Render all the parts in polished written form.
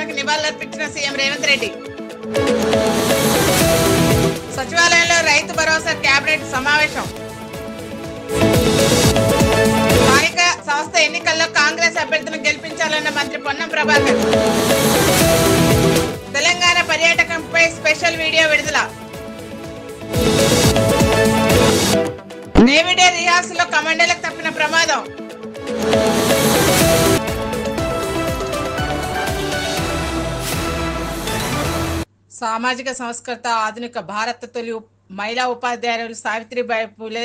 పటానికి నివాళులర్పించిన CM Revanth Reddy. సచివాలయంలో Rythu Bharosa cabinet సమావేశం. స్థానిక సంస్థ ఎన్నికల్లో కాంగ్రెస్ అభ్యర్థులను గెలిపించాలన్న మంత్రి పొన్నం ప్రభాకర్. తెలంగాణ పర్యాటకంపై స్పెషల్ వీడియో విడుదల. నేవీ డే రిహార్సల్లో కమాండోలకు తప్పిన ప్రమాదం. సామాజిక సంస్కర్త, ఆధునిక భారత తొలి మహిళా ఉపాధ్యాయులు సావిత్రిబాయి పూలే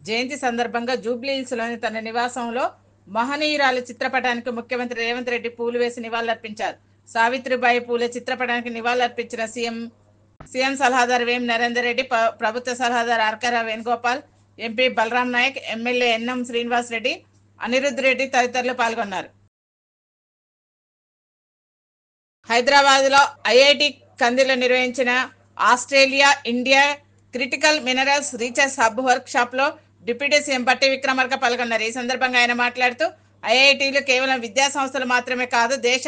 జయంతి సందర్భంగా జూబ్లీహిల్స్ లోని తన నివాసంలో మహనీయురాలు చిత్రపటానికి ముఖ్యమంత్రి రేవంత్ రెడ్డి పూలు వేసి నివాళులర్పించారు. సావిత్రిబాయి పూలే చిత్రపటానికి నివాళులర్పించిన సీఎం సలహాదారు వేం నరేందర్ రెడ్డి, ప్రభుత్వ సలహాదారు ఆర్కారా Venugopal, MP Balram Naik, MLA NM Srinivas Reddy, Anirudh Reddy తదితరులు పాల్గొన్నారు. హైదరాబాద్ లో ఐఐటి కందిలో నిర్వహించిన Australia India critical minerals research hub workshop లో డిప్యూటీ సీఎం బట్టి విక్రమార్క పాల్గొన్నారు. ఈ సందర్భంగా ఆయన మాట్లాడుతూ ఐఐటీలు కేవలం విద్యా సంస్థలు మాత్రమే కాదు, దేశ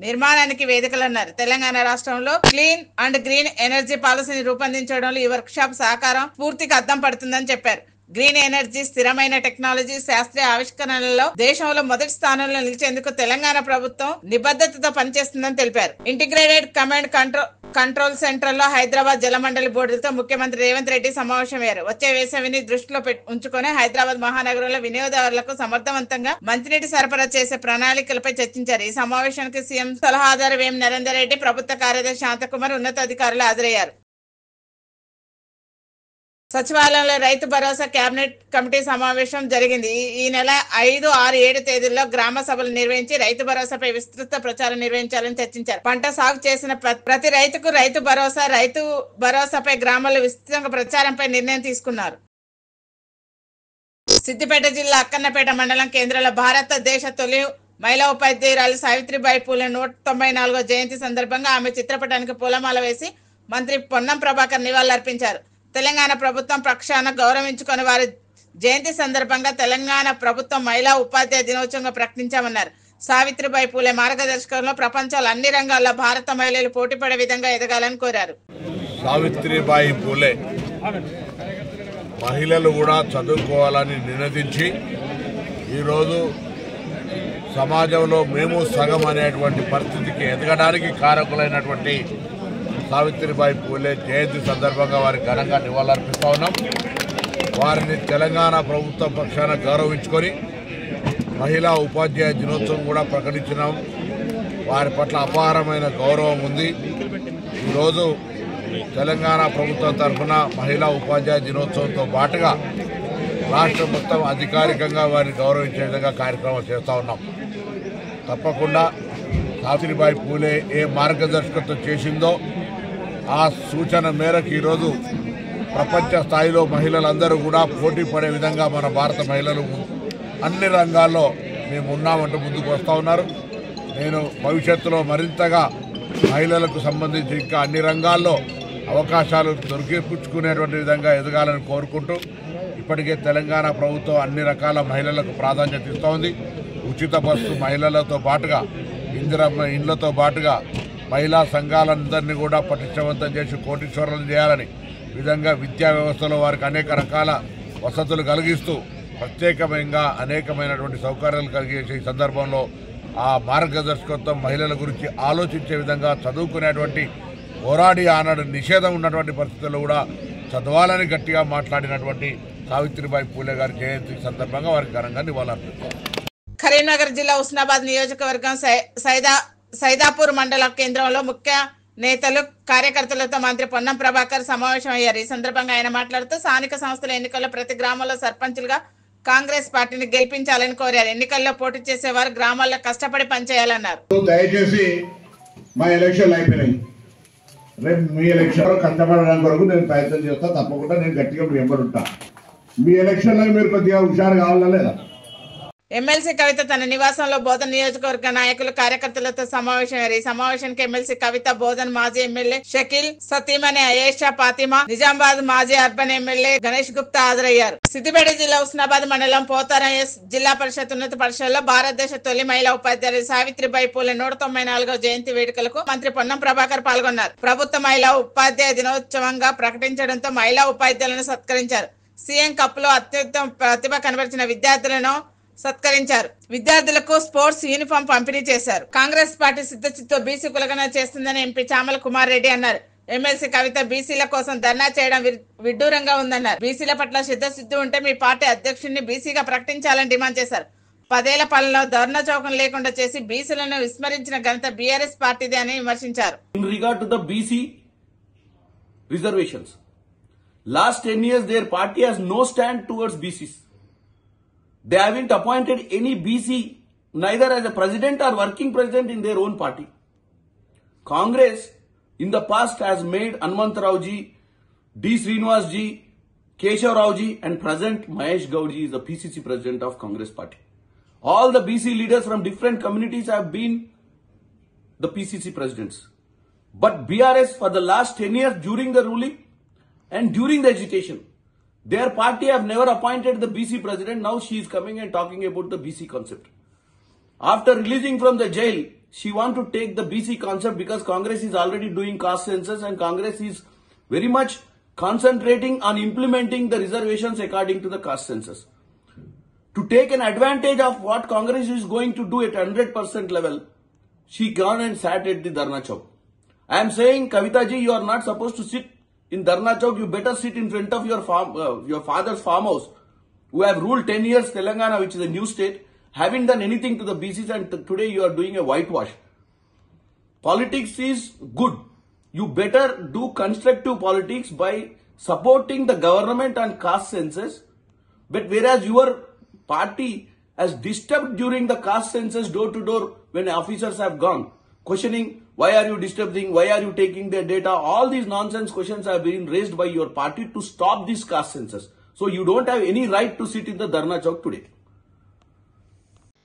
నిర్మాణానికి వేదికలన్నారు. తెలంగాణ రాష్ట్రంలో క్లీన్ అండ్ గ్రీన్ ఎనర్జీ పాలసీని రూపొందించడంలో ఈ వర్క్ షాప్ సహకారం స్ఫూర్తికి అద్దం పడుతుందని చెప్పారు. గ్రీన్ ఎనర్జీ, స్థిరమైన టెక్నాలజీ, శాస్త్రీయ ఆవిష్కరణలలో దేశంలో మొదటి స్థానంలో నిలిచేందుకు తెలంగాణ ప్రభుత్వం నిబద్ధతతో పనిచేస్తుందని తెలిపారు. ఇంటిగ్రేటెడ్ కమాండ్ కంట్రోల్ సెంటర్ లో హైదరాబాద్ జలమండలి బోర్డులతో ముఖ్యమంత్రి రేవంత్ రెడ్డి సమావేశమయ్యారు. వచ్చే వేసవిని దృష్టిలో ఉంచుకొని హైదరాబాద్ మహానగరంలో వినియోగదారులకు సమర్థవంతంగా మంచినీటి సరఫరా చేసే ప్రణాళికలపై చర్చించారు. ఈ సమావేశానికి సీఎం సలహాదారు వేం నరేందర్ రెడ్డి, ప్రభుత్వ కార్యదర్శి శాంతకుమార్, ఉన్నతాధికారులు హాజరయ్యారు. సచివాలయంలో రైతు భరోసా కేబినెట్ కమిటీ సమావేశం జరిగింది. ఈ నెల 5, 6, 7 తేదీల్లో గ్రామ సభలు నిర్వహించి రైతు భరోసాపై విస్తృత ప్రచారం నిర్వహించాలని చర్చించారు. పంట సాగు చేసిన ప్రతి రైతుకు రైతు భరోసాపై గ్రామాల్లో విస్తృతంగా ప్రచారంపై నిర్ణయం తీసుకున్నారు. సిద్దిపేట జిల్లా అక్కన్నపేట మండలం కేంద్రంలో భారతదేశ తొలి మహిళా ఉపాధ్యాయురాలు సావిత్రిబాయి పూలే 194వ జయంతి సందర్భంగా ఆమె చిత్రపటానికి పూలమాల వేసి మంత్రి పొన్నం ప్రభాకర్ నివాళులర్పించారు. తెలంగాణ ప్రభుత్వం పక్షాన గౌరవించుకుని వారి జయంతి సందర్భంగా తెలంగాణ ప్రభుత్వం మహిళా ఉపాధ్యాయ దినోత్సవంగా ప్రకటించామన్నారు. సావిత్రిబాయి పూలే మార్గదర్శకంలో ప్రపంచంలో అన్ని రంగాల్లో భారత మహిళలు పోటీపడే విధంగా ఎదగాలని కోరారు. సావిత్రిబాయి పూలే మహిళలు కూడా చదువుకోవాలని నినదించి ఈరోజు సమాజంలో మేము సగం అనేటువంటి పరిస్థితికి ఎదగడానికి కారకులైనటువంటి సావిత్రిబాయి పూలే జయంతి సందర్భంగా వారికి ఘనంగా నివాళులర్పిస్తా ఉన్నాం. వారిని తెలంగాణ ప్రభుత్వం పక్షాన గౌరవించుకొని మహిళా ఉపాధ్యాయ దినోత్సవం కూడా ప్రకటించినాం. వారి పట్ల అపారమైన గౌరవం ఉంది. ఈరోజు తెలంగాణ ప్రభుత్వం తరఫున మహిళా ఉపాధ్యాయ దినోత్సవంతో పాటుగా రాష్ట్రం మొత్తం అధికారికంగా వారిని గౌరవించే విధంగా కార్యక్రమాలు చేస్తూ ఉన్నాం. తప్పకుండా సావిత్రిబాయి పూలే ఏ మార్గదర్శకత్వం చేసిందో ఆ సూచన మేరకు ఈరోజు ప్రపంచ స్థాయిలో మహిళలందరూ కూడా పోటీ పడే విధంగా మన భారత మహిళలు అన్ని రంగాల్లో మేము ఉన్నామంటూ ముందుకు వస్తూ ఉన్నారు. నేను భవిష్యత్తులో మరింతగా మహిళలకు సంబంధించి ఇంకా అన్ని రంగాల్లో అవకాశాలు దొరికిపుచ్చుకునేటువంటి విధంగా ఎదగాలని కోరుకుంటూ ఇప్పటికే తెలంగాణ ప్రభుత్వం అన్ని రకాల మహిళలకు ప్రాధాన్యత ఇస్తూ ఉంది. ఉచిత బస్సు మహిళలతో పాటుగా ఇందిరమ్మ ఇండ్లతో పాటుగా మహిళా సంఘాలందరినీ కూడా పటిష్టవంతం చేసి కోటీశ్వరులను చేయాలని విధంగా విద్యా వ్యవస్థలో వారికి అనేక రకాల వసతులు కలిగిస్తూ ప్రత్యేకంగా అనేకమైనటువంటి సౌకర్యాలు కలిగేసే ఈ సందర్భంలో ఆ మార్గదర్శకత్వం మహిళల గురించి ఆలోచించే విధంగా చదువుకునేటువంటి పోరాడి ఆనాడు నిషేధం ఉన్నటువంటి పరిస్థితుల్లో కూడా చదవాలని గట్టిగా మాట్లాడినటువంటి సావిత్రిబాయి పూలే గారి జయంతి సందర్భంగా వారికి ఘనంగా నివాళులర్పిస్తారు. కరీంనగర్ జిల్లా హుస్నాబాద్ నియోజకవర్గం సైదాపూర్ మండల కేంద్రంలో ముఖ్య నేతలు, కార్యకర్తలతో మంత్రి పొన్నం ప్రభాకర్ సమావేశమయ్యారు. ఈ సందర్భంగా ఆయన మాట్లాడుతూ స్థానిక సంస్థల ఎన్నికల్లో ప్రతి గ్రామంలో సర్పంచులుగా కాంగ్రెస్ పార్టీని గెలిపించాలని కోరారు. ఎన్నికల్లో పోటీ చేసేవారు గ్రామాల్లో కష్టపడి పనిచేయాలన్నారు. దయచేసి మా ఎలక్షన్లు అయిపోయినాయి, రేపు మీ ఎలక్షన్ కష్టపడడానికి వరకు నేను ప్రయత్నం చేస్తా. తప్పకుండా నేను గట్టిగా మీ వెంబడి ఉంటా. మీ ఎలక్షన్లో మీరు కొద్దిగా హుషారు కావాలా లేదా? ఎమ్మెల్సీ కవిత తన నివాసంలో బోధన్ నియోజకవర్గ నాయకులు కార్యకర్తలతో సమావేశమయ్యారు. ఈ సమావేశానికి ఎమ్మెల్సీ కవిత, బోధన్ మాజీ ఎమ్మెల్యే షకీల్, సతీమణి అయేషా ఫాతిమా, నిజామాబాద్ మాజీ అర్బన్ ఎమ్మెల్యే గణేష్ గుప్తా హాజరయ్యారు. సిద్దిపేట జిల్లా హుస్నాబాద్ మండలం పోతారం జిల్లా పరిషత్ ఉన్నత పరిషత్లో భారతదేశ తొలి మహిళా ఉపాధ్యాయులు సావిత్రిబాయి పూలే 194వ జయంతి వేడుకలకు మంత్రి పొన్నం ప్రభాకర్ పాల్గొన్నారు. ప్రభుత్వ మహిళా ఉపాధ్యాయ దినోత్సవంగా ప్రకటించడంతో మహిళా ఉపాధ్యాయులను సత్కరించారు. సీఎం కప్ లో అత్యుత్తమ ప్రతిభ కనబరిచిన విద్యార్థులను సత్కరించారు. విద్యార్థులకు స్పోర్ట్స్ యూనిఫామ్ పంపిణీ చేశారు. కాంగ్రెస్ పార్టీ సిద్ధచిత్తో బీసీ కులగణన చేస్తుందని ఎంపీ చామల కుమార్ రెడ్డి అన్నారు. ఎమ్మెల్సీ కవిత బీసీల కోసం ధర్నా చేయడం విడ్డూరంగా ఉందన్నారు. బీసీల పట్ల సిద్ధచిత్తు ఉంటే మీ పార్టీ అధ్యక్షుడిని బీసీగా ప్రకటించాలని డిమాండ్ చేశారు. 10 ఏళ్ల పాలనలో ధర్నా చౌకం లేకుండా చేసి బీసీలను విస్మరించిన ఘనత బీఆర్ఎస్ పార్టీదే అని విమర్శించారు. In regard to the BC reservations, last 10 years their party has no stand towards BCs. They haven't appointed any BC neither as a president or working president in their own party. Congress in the past has made Hanmant Rao ji, D. Srinivas ji, Keshav Rao ji and present Mahesh Gaud ji is the PCC president of Congress party. All the BC leaders from different communities have been the PCC presidents. But BRS for the last 10 years during the ruling and during the agitation, their party have never appointed the BC president. Now she is coming and talking about the BC concept. After releasing from the jail, she want to take the BC concept because Congress is already doing caste census and Congress is very much concentrating on implementing the reservations according to the caste census. To take an advantage of what Congress is going to do at 100% level, she gone and sat at the Dharna Chowk. I am saying, Kavita ji, you are not supposed to sit in Dharna Chowk. You better sit in front of your father's farmhouse, who have ruled 10 years Telangana, which is a new state, haven't done anything to the BCs, and today you are doing a whitewash. Politics is good. You better do constructive politics by supporting the government on caste census. But whereas your party has disturbed during the caste census door to door when officers have gone, questioning why are you disturbing, why are you taking their data, all these nonsense questions have been raised by your party to stop this caste census. So you don't have any right to sit in the Dharna Chowk today.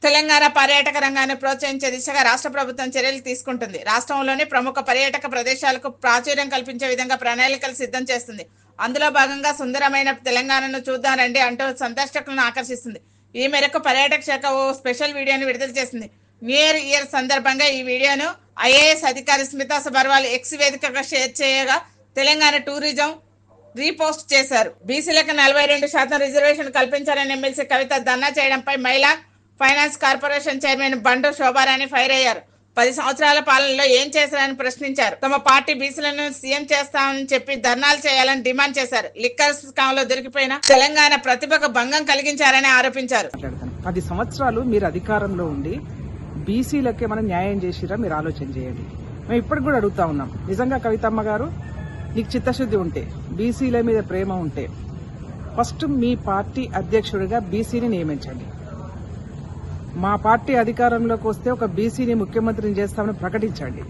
Telangana పర్యాటక రంగాన్ని ప్రోత్సహించే దిశగా రాష్ట్ర ప్రభుత్వం చర్యలు తీసుకుంటుంది. రాష్ట్రంలోని ప్రముఖ పర్యాటక ప్రదేశాలకు ప్రాచుర్యం కల్పించే విధంగా ప్రణాళికలు సిద్ధం చేస్తుంది. అందులో భాగంగా సుందరమైన తెలంగాణను చూద్దాం రండి అంటూ సందర్శకులను ఆకర్షిస్తుంది. ఈ మేరకు పర్యాటక శాఖ ఓ స్పెషల్ వీడియోను విడుదల చేసింది. న్యూ ఇయర్ సందర్భంగా ఈ వీడియోను ఐఏఎస్ అధికారి స్మితా సబర్వాల్ ఎక్స్ వేదికగా షేర్ చేయగా తెలంగాణ టూరిజం రీపోస్ట్ చేశారు. బీసీలకు 42% రిజర్వేషన్ కల్పించాలని ఎమ్మెల్సీ కవిత ధర్నా చేయడంపై మహిళా ఫైనాన్స్ కార్పొరేషన్ చైర్మన్ బండు శోభారాణి ఫైర్ అయ్యారు. 10 సంవత్సరాల పాలనలో ఏం చేశారని ప్రశ్నించారు. తమ పార్టీ బీసీలను సీఎం చేస్తామని చెప్పి ధర్నాలు చేయాలని డిమాండ్ చేశారు. లిక్కర్ స్కామ్ లో దొరికిపోయిన తెలంగాణ ప్రతిభకు భంగం కలిగించారని ఆరోపించారు. 10 సంవత్సరాలు మీరు అధికారంలో ఉండి బీసీలకే మనం న్యాయం చేసిరా మీరు ఆలోచన చేయండి. మేము ఇప్పటికి కూడా అడుగుతా ఉన్నాం, నిజంగా కవితమ్మ గారు నీకు చిత్తశుద్ధి ఉంటే, బీసీల మీద ప్రేమ ఉంటే ఫస్ట్ మీ పార్టీ అధ్యక్షుడిగా బీసీని నియమించండి. మా పార్టీ అధికారంలోకి వస్తే ఒక బీసీని ముఖ్యమంత్రిని చేస్తామని ప్రకటించండి.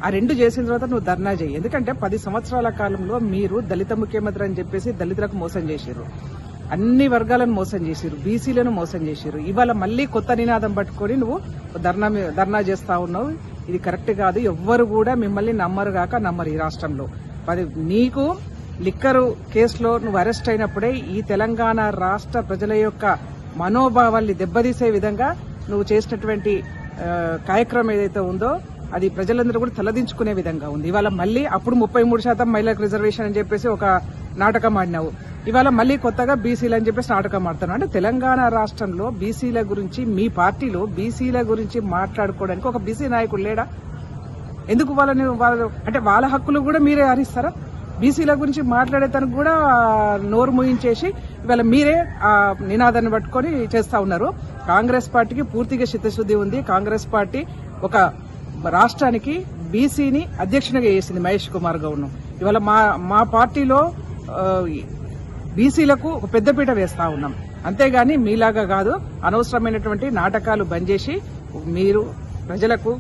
ఆ 2 చేసిన తర్వాత నువ్వు ధర్నా చేయి. ఎందుకంటే 10 సంవత్సరాల కాలంలో మీరు దళిత ముఖ్యమంత్రి అని చెప్పేసి దళితులకు మోసం చేశారు, అన్ని వర్గాలను మోసం చేశారు, బీసీలను మోసం చేశారు. ఇవాళ మళ్లీ కొత్త నినాదం పట్టుకొని నువ్వు ధర్నా చేస్తా ఉన్నావు. ఇది కరెక్ట్ కాదు. ఎవ్వరు కూడా మిమ్మల్ని నమ్మరు గాక నమ్మరు ఈ రాష్ట్రంలో. నీకు లిక్కరు కేసులో నువ్వు అరెస్ట్ అయినప్పుడే ఈ తెలంగాణ రాష్ట్ర ప్రజల యొక్క మనోభావాల్ని దెబ్బతీసే విధంగా నువ్వు చేసినటువంటి కార్యక్రమం ఏదైతే ఉందో అది ప్రజలందరూ కూడా తలదించుకునే విధంగా ఉంది. ఇవాళ మళ్లీ అప్పుడు 33% మహిళలకు రిజర్వేషన్ అని చెప్పేసి ఒక నాటకం ఆడినావు. ఇవాళ మళ్లీ కొత్తగా బీసీలు అని చెప్పేసి నాటకం ఆడుతున్నావు. అంటే తెలంగాణ రాష్ట్రంలో బీసీల గురించి, మీ పార్టీలో బీసీల గురించి మాట్లాడుకోవడానికి ఒక బీసీ నాయకుడు లేడా? ఎందుకు అంటే వాళ్ళ హక్కులు కూడా మీరే హరిస్తారా? బీసీల గురించి మాట్లాడేదానికి కూడా నోరు మూయించేసి ఇవాళ మీరే ఆ నినాదాన్ని పట్టుకొని చేస్తా ఉన్నారు. కాంగ్రెస్ పార్టీకి పూర్తిగా చిత్తశుద్ధి ఉంది. కాంగ్రెస్ పార్టీ ఒక రాష్ట్రానికి బీసీని అధ్యక్షునిగా చేసింది మహేష్ కుమార్ గౌడ్ను. ఇవాళ మా పార్టీలో బీసీలకు ఒక పెద్దపీట వేస్తా ఉన్నాం. అంతేగాని మీలాగా కాదు. అనవసరమైనటువంటి నాటకాలు బంద్ చేసి మీరు ప్రజలకు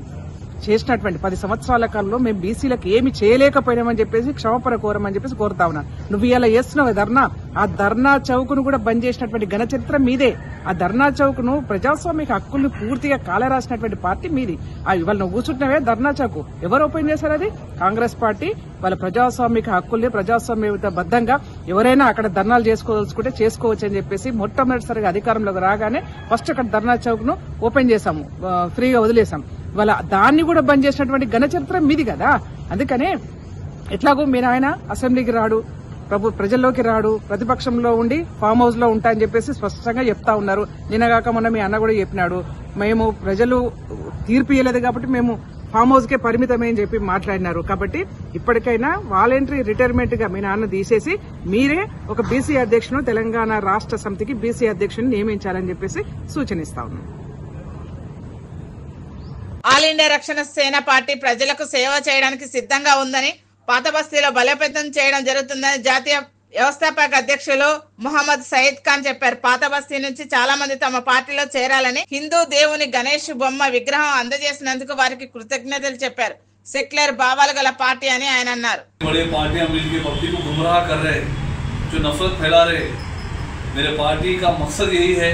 చేసినటువంటి 10 సంవత్సరాల కాలంలో మేము బీసీలకు ఏమి చేయలేకపోయినామని చెప్పేసి క్షమాపణ కోరమని చెప్పేసి కోరుతా ఉన్నాను. నువ్వు ఇలా చేస్తున్నావు ధర్నా, ఆ ధర్నా చౌక్ను కూడా బంద్ చేసినటువంటి ఘన చరిత్ర మీదే. ఆ ధర్నా చౌక్ను ప్రజాస్వామిక హక్కుల్ని పూర్తిగా కాలరాసినటువంటి పార్టీ మీది. ఇవాళ నువ్వు కూర్చుంటున్నావే ధర్నా చౌక్, ఎవరు ఓపెన్ చేశారు? అది కాంగ్రెస్ పార్టీ. వాళ్ళ ప్రజాస్వామిక హక్కుల్ని ప్రజాస్వామ్యబద్దంగా ఎవరైనా అక్కడ ధర్నాలు చేసుకోదలుచుకుంటే చేసుకోవచ్చు అని చెప్పేసి మొట్టమొదటిసారిగా అధికారంలోకి రాగానే ఫస్ట్ అక్కడ ధర్నా చౌక్ ను ఓపెన్ చేశాము, ఫ్రీగా వదిలేశాం. వాళ్ళ దాన్ని కూడా బంద్ చేసినటువంటి ఘన చరిత్ర మీది కదా. అందుకనే ఎట్లాగో మీరు ఆయన అసెంబ్లీకి రాడు, ప్రజల్లోకి రాడు, ప్రతిపక్షంలో ఉండి ఫామ్ హౌస్ లో ఉంటా అని చెప్పేసి స్పష్టంగా చెప్తా ఉన్నారు. నిన్నగాక మొన్న మీ అన్న కూడా చెప్పినాడు, మేము ప్రజలు తీర్పు ఇవ్వలేదు కాబట్టి మేము ఫామ్ హౌస్ కే పరిమితమే అని చెప్పి మాట్లాడినారు. కాబట్టి ఇప్పటికైనా వాలంటరీ రిటైర్మెంట్ గా మీ నాన్న తీసేసి మీరే ఒక బీసీ అధ్యక్షును తెలంగాణ రాష్ట్ర సమితికి బీసీ అధ్యక్షుని నియమించాలని చెప్పేసి సూచనిస్తా ఉన్నాం. ఆల్ ఇండియా రక్షణ సేన పార్టీ ప్రజలకు సేవ చేయడానికి సిద్ధంగా ఉందని, పాత బస్తీలో బలోపేతం చేయడం జరుగుతుందని జాతీయ వ్యవస్థాపక అధ్యక్షులు మొహమ్మద్ సయీద్ ఖాన్ చెప్పారు. పాత బస్తీ నుంచి చాలా మంది తమ పార్టీలో చేరాలని, హిందూ దేవుని గణేష్ బొమ్మ విగ్రహం అందజేసినందుకు వారికి కృతజ్ఞతలు చెప్పారు. సెక్యులర్ భావాలు గల పార్టీ అని ఆయన అన్నారు. बड़े पार्टियां मिलकर पब्लिक को गुमराह कर रहे, जो नफरत फैला रहे। मेरे पार्टी का मकसद यही है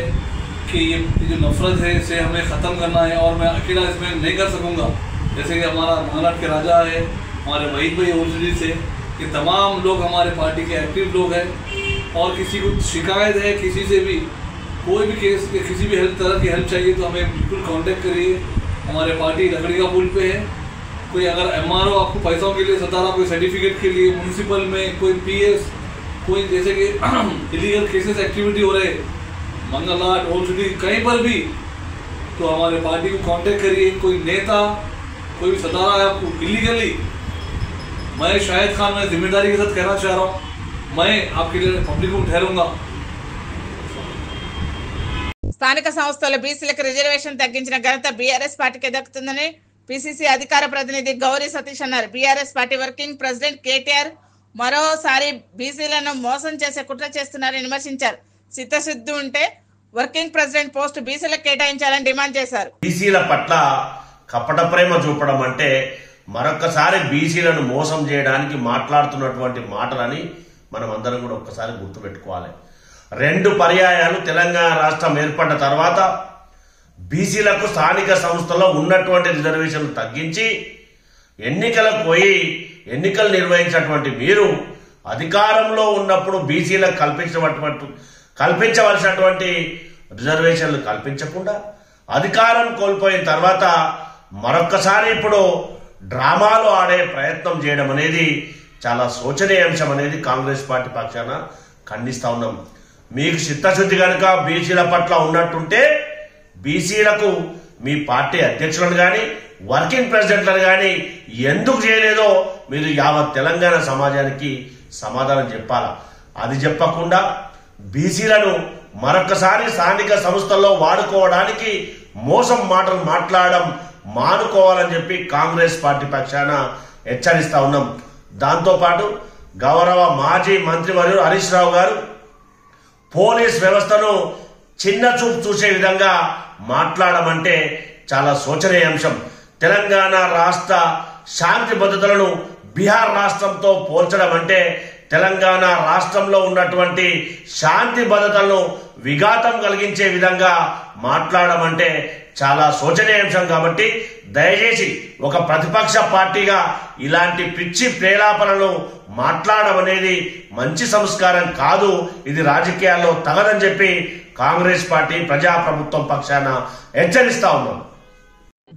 कि ये जो नफरत है इसे हमें ख़त्म करना है, और मैं अकेला इसमें नहीं कर सकूँगा। जैसे कि हमारा महाराष्ट्र के राजा है, हमारे वहीद भाई ओरछड़ी से, ये तमाम लोग हमारे पार्टी के एक्टिव लोग हैं। और किसी को शिकायत है, किसी से भी कोई भी केस, किसी भी तरह की हेल्प चाहिए तो हमें बिल्कुल कांटेक्ट करिए। हमारे पार्टी लकड़ी का पुल पे है। कोई अगर MRO आपको पैसों के लिए सता रहा, कोई सर्टिफिकेट के लिए, म्यूनसिपल में कोई PS, कोई जैसे कि इलीगल केसेस एक्टिविटी हो रहे मंगलहाट ओरछड़ी कहीं पर भी, तो हमारे पार्टी को कांटेक्ट करिए। कोई नेता कोई भी सता रहा है आपको इलीगली, मैं शाहिद खान मैं जिम्मेदारी के साथ कहना चाह रहा हूँ, मैं आपके लिए पब्लिक को ठहरूंगा। స్థానిక సంస్థల బీసీలకు రిజర్వేషన్ తగ్గించిన ఘనత బీఆర్ఎస్ పార్టీకి దక్కుతుందని పిసిసి అధికార ప్రతినిధి గౌరీ సతీష్ అన్నారు. BRS party working president KTR మరోసారి బీసీలను మోసం చేసే కుట్ర చేస్తున్నారని విమర్శించారు. చిత్తశుద్ధి ఉంటే వర్కింగ్ ప్రెసిడెంట్ పోస్ట్ బీసీలకు కేటాయించాలని డిమాండ్ చేశారు. బీసీల పట్ల కపట ప్రేమ చూపడం అంటే మరొకసారి బీసీలను మోసం చేయడానికి మాట్లాడుతున్నటువంటి మాటలని మనం అందరం కూడా ఒక్కసారి గుర్తుపెట్టుకోవాలి. 2 పర్యాయాలు తెలంగాణ రాష్ట్రం ఏర్పడ్డ తర్వాత బీసీలకు స్థానిక సంస్థల్లో ఉన్నటువంటి రిజర్వేషన్లు తగ్గించి ఎన్నికలకు పోయి ఎన్నికలు నిర్వహించినటువంటి మీరు అధికారంలో ఉన్నప్పుడు బీసీలకు కల్పించవలసినటువంటి రిజర్వేషన్లు కల్పించకుండా అధికారం కోల్పోయిన తర్వాత మరొక్కసారి ఇప్పుడు డ్రామాలు ఆడే ప్రయత్నం చేయడం అనేది చాలా శోచనీయాంశం అనేది కాంగ్రెస్ పార్టీ పక్షాన ఖండిస్తా ఉన్నాం. మీకు చిత్తశుద్ధి కనుక బీసీల పట్ల ఉన్నట్టుంటే బీసీలకు మీ పార్టీ అధ్యక్షులను కానీ వర్కింగ్ ప్రెసిడెంట్లను కానీ ఎందుకు చేయలేదో మీరు యావత్ తెలంగాణ సమాజానికి సమాధానం చెప్పాలా. అది చెప్పకుండా బీసీలను మరొకసారి స్థానిక సంస్థల్లో వాడుకోవడానికి మోసం మాటలు మాట్లాడడం మానుకోవాలని చెప్పి కాంగ్రెస్ పార్టీ పక్షాన హెచ్చరిస్తా ఉన్నాం. దాంతోపాటు గౌరవ మాజీ మంత్రివర్యులు హరీష్ రావు గారు పోలీస్ వ్యవస్థను చిన్న చూపు చూసే విధంగా మాట్లాడమంటే చాలా శోచనీయాంశం. తెలంగాణ రాష్ట్ర శాంతి భద్రతలను బీహార్ రాష్ట్రంతో పోల్చడం అంటే తెలంగాణ రాష్ట్రంలో ఉన్నటువంటి శాంతి భద్రతలను విఘాతం కలిగించే విధంగా మాట్లాడమంటే చాలా శోచనీయాంశం. కాబట్టి దయచేసి ఒక ప్రతిపక్ష పార్టీగా ఇలాంటి పిచ్చి ప్రేలాపనలు మాట్లాడడం అనేది మంచి సంస్కారం కాదు, ఇది రాజకీయాల్లో తగదని చెప్పి కాంగ్రెస్ పార్టీ ప్రజాప్రభుత్వం పక్షాన హెచ్చరిస్తా ఉన్నాం.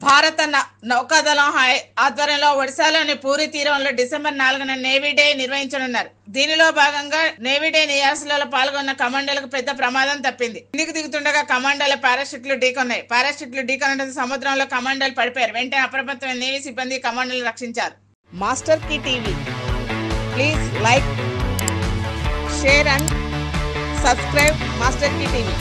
భారత నౌకాదళం ఆధ్వర్యంలో ఒడిశాలోని పూరి తీరంలో డిసెంబర్ 4న నేవీ డే నిర్వహించనున్నారు. దీనిలో భాగంగా నేవీ డే నియాసలలో పాల్గొన్న కమాండోలకు పెద్ద ప్రమాదం తప్పింది. కిందికి దిగుతుండగా కమాండోల పారాషూట్లు ఢీకొన్నాయి. పారాషూట్లు ఢీకొనడంతో సముద్రంలో కమాండోలు పడిపోయారు. వెంటనే అప్రమత్తమైన నేవీ సిబ్బంది కమాండోలు రక్షించారు. Master Key TV, please like, share and subscribe Master Key TV.